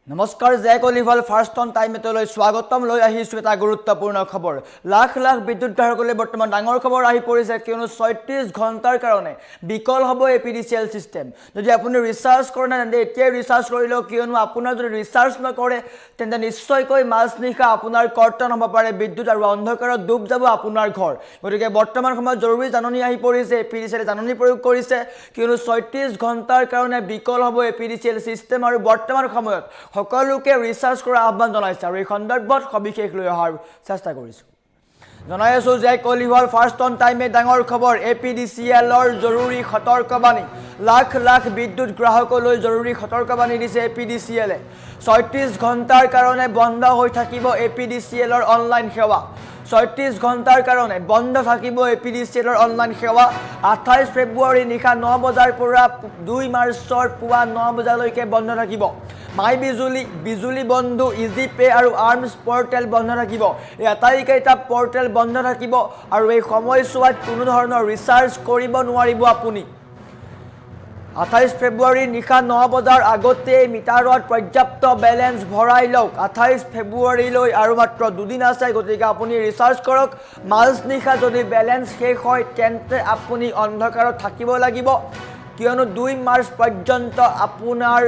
নমস্কাৰ জয় কলিভাল first on time এটালৈ স্বাগতম লৈ আহিছোঁ এটা গুৰুত্বপূৰ্ণ খবৰ লাখ লাখ বিদ্যুৎ গ্ৰাহকলৈ বৰ্তমান ডাঙৰ খবৰ আহি পৰিছে কিয়নো 36 ঘণ্টাৰ কাৰণে বিকল হ'ব এপিডিচিএল সিস্টেম যদি আপুনি ৰিচাৰ্জ কৰে না তেন্তে এতিয়াই ৰিচাৰ্জ কৰি লওক কিয়নো আপোনাৰ যদি ৰিচাৰ্জ নকৰে তেন্তে নিশ্চয়কৈ মাজনিশা আপোনাৰ কৰ্তন হ'ব পাৰে বিদ্যুৎ আৰু অন্ধকাৰত ডুব যাব আপোনাৰ ঘৰ গতিকে বৰ্তমান সময়ত জৰুৰী জাননী আহি পৰিছে এপিডিচিএল জাননী প্ৰয়োগ কৰিছে কিয়নো 36 ঘণ্টাৰ কাৰণে বিকল হ'ব এপিডিচিএল সিস্টেম আৰু বৰ্তমান সময়ত সকলোকে ৰিচাৰ্জ কৰা আহ্বান জনাইছে আৰু এই সন্দৰ্ভত সবিশেষ লৈ অহাৰ চেষ্টা কৰিছো জনাই আছো যে কলিভাল ফাৰ্ষ্ট অন টাইমে ডাঙৰ খবৰ এপিডিচিএলৰ জৰুৰী সতৰ্কবাণী লাখ লাখ বিদ্যুৎ গ্ৰাহকলৈ জৰুৰী সতৰ্কবাণী দিছে এপিডিচিএলে 36 ঘণ্টাৰ কাৰণে বন্ধ হৈ থাকিব এপিডিচিএলৰ অনলাইন সেৱা 36 ঘণ্টাৰ কাৰণে বন্ধ থাকিব এপিডিচিএলৰ অনলাইন সেৱা 28 ফেব্ৰুৱাৰী নিশা 9 বজাৰ পৰা 2 মাৰ্চৰ পুৱা 9 বজালৈকে বন্ধ থাকিব মাই বিজুলী বন্ধু ইজি পে আৰু আৰ্মছ পৰ্টেল বন্ধ থাকিব এই আটাইকেইটা পৰ্টেল বন্ধ থাকিব আৰু এই সময়ছোৱাত কোনো ধৰণৰ ৰিচাৰ্জ কৰিব নোৱাৰিব আপুনি 28 ফেব্ৰুৱাৰী নিশা 9 বজাৰ আগতে মিটাৰত পৰ্যাপ্ত বেলেন্স ভৰাই লওক 28 ফেব্ৰুৱাৰীলৈ আৰু মাত্ৰ দুদিন আছে গতিকে আপুনি ৰিচাৰ্জ কৰক মাজনিশা যদি বেলেন্স শেষ হয় তেন্তে আপুনি অন্ধকাৰত থাকিব লাগিব কিয়নো 2 মাৰ্চ পৰ্যন্ত আপোনাৰ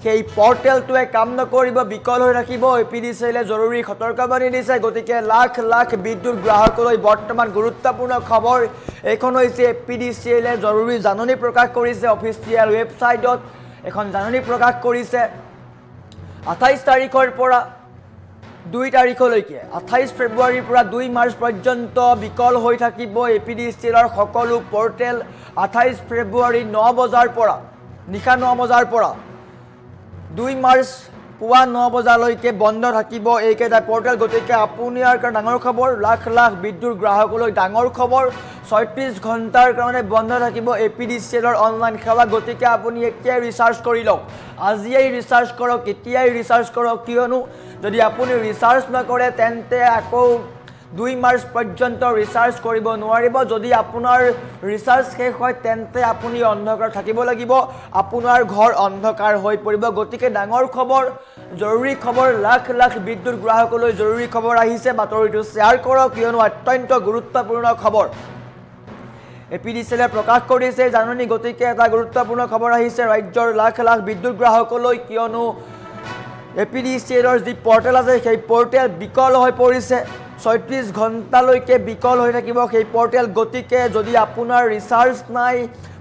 সেই পৰ্টেলটোৱে কাম নকৰিব বিকল হৈ থাকিব এপিডিচিএলে জৰুৰী সতৰ্কবাণী দিছে গতিকে লাখ লাখ বিদ্যুৎ গ্ৰাহকলৈ বৰ্তমান গুৰুত্বপূৰ্ণ খবৰ এখন হৈছে এপিডিচিএলে জৰুৰী জাননী প্ৰকাশ কৰিছে অফিচিয়েল ৱেবছাইটত এখন জাননী প্ৰকাশ কৰিছে 28 তাৰিখৰ পৰা 2 তাৰিখলৈকে 28 ফেব্ৰুৱাৰীৰ পৰা 2 মাৰ্চ পৰ্যন্ত বিকল হৈ থাকিব এপিডিচিএলৰ সকলো পৰ্টেল 28 ফেব্ৰুৱাৰী 9 বজাৰ পৰা নিশা 9 বজাৰ পৰা 2 মাৰ্চ পুৱা 9 বজালৈকে বন্ধ থাকিব এইকেইটা পৰ্টেল গতিকে আপুনি আৰু ডাঙৰ খবৰ লাখ লাখ বিদ্যুৎ গ্ৰাহকলৈ ডাঙৰ খবৰ 36 ঘণ্টাৰ কাৰণে বন্ধ থাকিব এপিডিচিএলৰ অনলাইন সেৱা গতিকে আপুনি এতিয়াই ৰিচাৰ্জ কৰি লওক আজিয়েই ৰিচাৰ্জ কৰক এতিয়াই ৰিচাৰ্জ কৰক কিয়নো যদি আপুনি ৰিচাৰ্জ নকৰে তেন্তে আকৌ 2 মাৰ্চ পৰ্যন্ত ৰিচাৰ্জ কৰিব নোৱাৰিব যদি আপোনাৰ ৰিচাৰ্জ শেষ হয় তেন্তে আপুনি অন্ধকাৰ থাকিব লাগিব আপোনাৰ ঘৰ অন্ধকাৰ হৈ পৰিব গতিকে ডাঙৰ খবৰ জৰুৰী খবৰ লাখ লাখ বিদ্যুৎ গ্ৰাহকলৈ জৰুৰী খবৰ আহিছে বাতৰিটো শ্বেয়াৰ কৰক কিয়নো অত্যন্ত গুৰুত্বপূৰ্ণ খবৰ এপিডিচিএলে প্ৰকাশ কৰিছে জাননী গতিকে এটা গুৰুত্বপূৰ্ণ খবৰ আহিছে ৰাজ্যৰ লাখ লাখ বিদ্যুৎ গ্ৰাহকলৈ কিয়নো এপিডিচিএলৰ যি পৰ্টেল আছে সেই পৰ্টেল বিকল হৈ পৰিছে 36 ঘণ্টালৈকে বিকল হৈ থাকিব সেই পৰ্টেল গতিকে যদি আপোনাৰ ৰিচাৰ্জ নাই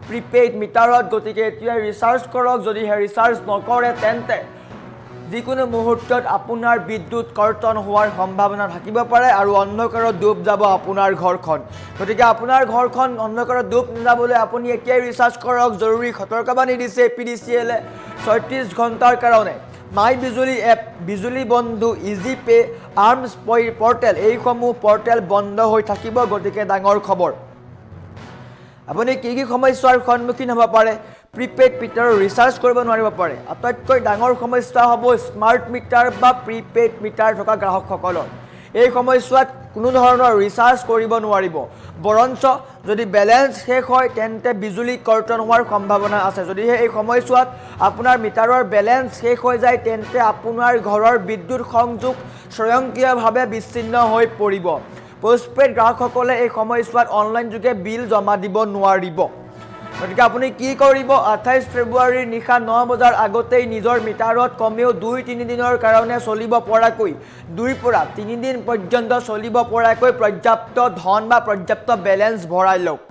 প্ৰিপেইড মিটাৰত গতিকে এতিয়া ৰিচাৰ্জ কৰক যদি ৰিচাৰ্জ নকৰে তেন্তে যিকোনো মুহূৰ্তত আপোনাৰ বিদ্যুৎ কৰ্তন হোৱাৰ সম্ভাৱনা থাকিব পাৰে আৰু অন্ধকাৰত ডুব যাব আপোনাৰ ঘৰখন গতিকে আপোনাৰ ঘৰখন অন্ধকাৰত ডুব নাযাবলৈ আপুনি এতিয়াই ৰিচাৰ্জ কৰক জৰুৰী সতৰ্কবাণী দিছে এপিডিচিএলে 36 ঘণ্টাৰ কাৰণে মাই বিজুলী এপ বিজুলী বন্ধু ইজি পে আৰ্মছ পৰ্টেল এইসমূহ পৰ্টেল বন্ধ হৈ থাকিব গতিকে ডাঙৰ খবৰ আপুনি কি সমস্যাৰ সন্মুখীন হ'ব পাৰে প্ৰিপেইড মিটাৰ ৰিচাৰ্জ কৰিব নোৱাৰিব পাৰে আটাইতকৈ ডাঙৰ সমস্যা হ'ব স্মাৰ্ট মিটাৰ বা প্ৰিপেইড মিটাৰ থকা গ্ৰাহকসকলৰ এই সময়ছোৱাত কোনো ধৰণৰ ৰিচাৰ্জ কৰিব নোৱাৰিব বৰঞ্চ যদি বেলেন্স শেষ হয় তেন্তে বিজুলী কৰ্তন হোৱাৰ সম্ভাৱনা আছে যদিহে এই সময়ছোৱাত আপোনাৰ মিটাৰৰ বেলেন্স শেষ হৈ যায় তেন্তে আপোনাৰ ঘৰৰ বিদ্যুৎ সংযোগ স্বয়ংক্ৰিয়ভাৱে বিচ্ছিন্ন হৈ পৰিব পোষ্টপেইড গ্ৰাহকসকলে এই সময়ছোৱাত অনলাইন যোগে বিল জমা দিব নোৱাৰিব গতিকে আপুনি কি কৰিব 28 ফেব্ৰুৱাৰীৰ নিশা 9 বজাৰ আগতেই নিজৰ মিটাৰত কমেও 2-3 দিনৰ কাৰণে চলিব পৰাকৈ 2 পৰা 3 দিন পৰ্যন্ত চলিব পৰাকৈ পৰ্যাপ্ত ধন বা পৰ্যাপ্ত বেলেন্স ভৰাই লওক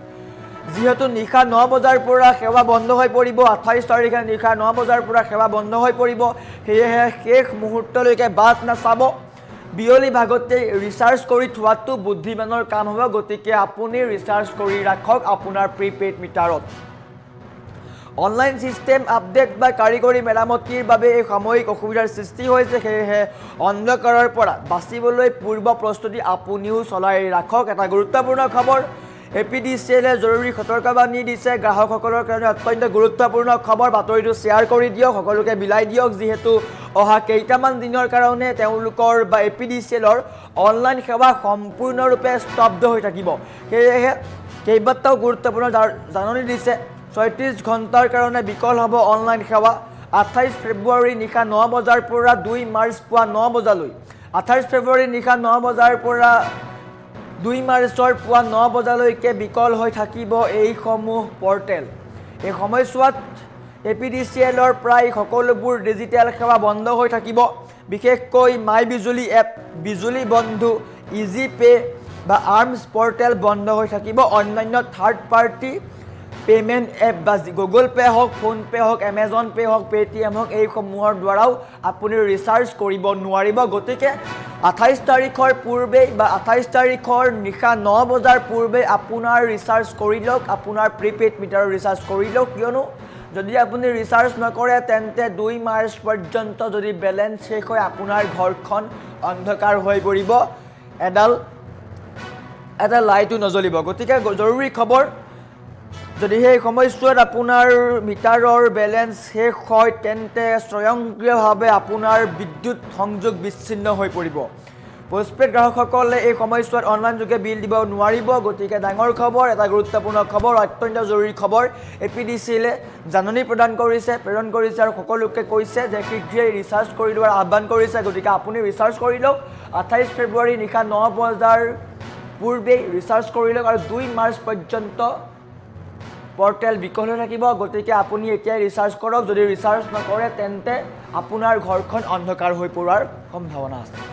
যিহেতু নিশা 9 বজাৰ পৰা সেৱা বন্ধ হৈ পৰিব 28 তাৰিখে নিশা 9 বজাৰ পৰা সেৱা বন্ধ হৈ পৰিব সেয়েহে শেষ মুহূৰ্তলৈকে বাট নাচাব বিয়লি ভাগতে ৰিচাৰ্জ কৰি থোৱাটো বুদ্ধিমানৰ কাম হ'ব গতিকে আপুনি ৰিচাৰ্জ কৰি ৰাখক আপোনাৰ প্ৰিপেইড মিটাৰত অনলাইন সিস্টেম আপডেট বা কাৰিকৰী মেৰামতিৰ বাবে এই সাময়িক অসুবিধাৰ সৃষ্টি হৈছে সেয়েহে অন্ধকাৰৰ পৰা বাচিবলৈ পূৰ্ব প্ৰস্তুতি আপুনিও চলাই ৰাখক এটা গুৰুত্বপূৰ্ণ খবৰ এপিডিচিএলে জৰুৰী সতৰ্কবাণী দিছে গ্ৰাহকসকলৰ কাৰণে অত্যন্ত গুৰুত্বপূৰ্ণ খবৰ বাতৰিটো শ্বেয়াৰ কৰি দিয়ক সকলোকে বিলাই দিয়ক যিহেতু অহা কেইটামান দিনৰ কাৰণে তেওঁলোকৰ বা এপিডিচিএলৰ অনলাইন সেৱা সম্পূৰ্ণৰূপে স্তব্ধ হৈ থাকিব সেয়েহে কেইবাটাও গুৰুত্বপূৰ্ণ জাননী দিছে 36 ঘণ্টাৰ কাৰণে বিকল হ'ব অনলাইন সেৱা 28 ফেব্ৰুৱাৰী নিশা 9 বজাৰ পৰা 2 মাৰ্চ পুৱা 9 বজালৈ 28 ফেব্ৰুৱাৰী নিশা 9 বজাৰ পৰা 2 মাৰ্চৰ পুৱা 9 বজালৈকে বিকল হৈ থাকিব এইসমূহ পৰ্টেল। এই সময়ছোৱাত APDCLৰ প্ৰায় সকলোবোৰ ডিজিটেল সেৱা বন্ধ হৈ থাকিব। বিশেষকৈ মাই বিজুলী এপ, বিজুলী বন্ধু, ইজি পে বা আৰ্মছ পৰ্টেল বন্ধ হৈ থাকিব। অন্যান্য থাৰ্ড পাৰ্টি পে'মেণ্ট এপ বা গুগল পে' হওক, ফোনপে' হওক, এমেজন পে' হওক, পে'টিএম হওক, এইসমূহৰ দ্বাৰাও আপুনি ৰিচাৰ্জ কৰিব নোৱাৰিব। গতিকে 28 তাৰিখৰ পূৰ্বেই বা 28 তাৰিখৰ নিশা 9 বজাৰ পূৰ্বে আপোনাৰ ৰিচাৰ্জ কৰি লওক, আপোনাৰ প্ৰিপেইড মিটাৰৰ ৰিচাৰ্জ কৰি লওক। কিয়নো যদি আপুনি ৰিচাৰ্জ নকৰে তেন্তে 2 মাৰ্চ পৰ্যন্ত যদি বেলেঞ্চ শেষ হয় আপোনাৰ ঘৰখন অন্ধকাৰ হৈ পৰিব, এটা লাইটো নজ্বলিব। গতিকে জৰুৰী খবৰ, যদি সেই সময়ছোৱাত আপোনাৰ মিটাৰৰ বেলেঞ্চ শেষ হয় তেন্তে স্বয়ংক্ৰিয়ভাৱে আপোনাৰ বিদ্যুৎ সংযোগ বিচ্ছিন্ন হৈ পৰিব। পোষ্টপেইড গ্ৰাহকসকলে এই সময়ছোৱাত অনলাইন যোগে বিল দিব নোৱাৰিব। গতিকে ডাঙৰ খবৰ, এটা গুৰুত্বপূৰ্ণ খবৰ, অত্যন্ত জৰুৰী খবৰ। APDCLে জাননী প্ৰেৰণ কৰিছে আৰু সকলোকে কৈছে যে শীঘ্ৰেই ৰিচাৰ্জ কৰি লোৱাৰ আহ্বান কৰিছে। গতিকে আপুনি ৰিচাৰ্জ কৰি লওক, 28 ফেব্ৰুৱাৰী নিশা 9 বজাৰ পূৰ্বেই ৰিচাৰ্জ কৰি লওক আৰু 2 মাৰ্চ পৰ্যন্ত পৰ্টেল বিকল হৈ থাকিব। গতিকে আপুনি এতিয়াই ৰিচাৰ্জ কৰক। যদি ৰিচাৰ্জ নকৰে তেন্তে আপোনাৰ ঘৰখন অন্ধকাৰ হৈ পৰাৰ সম্ভাৱনা আছে।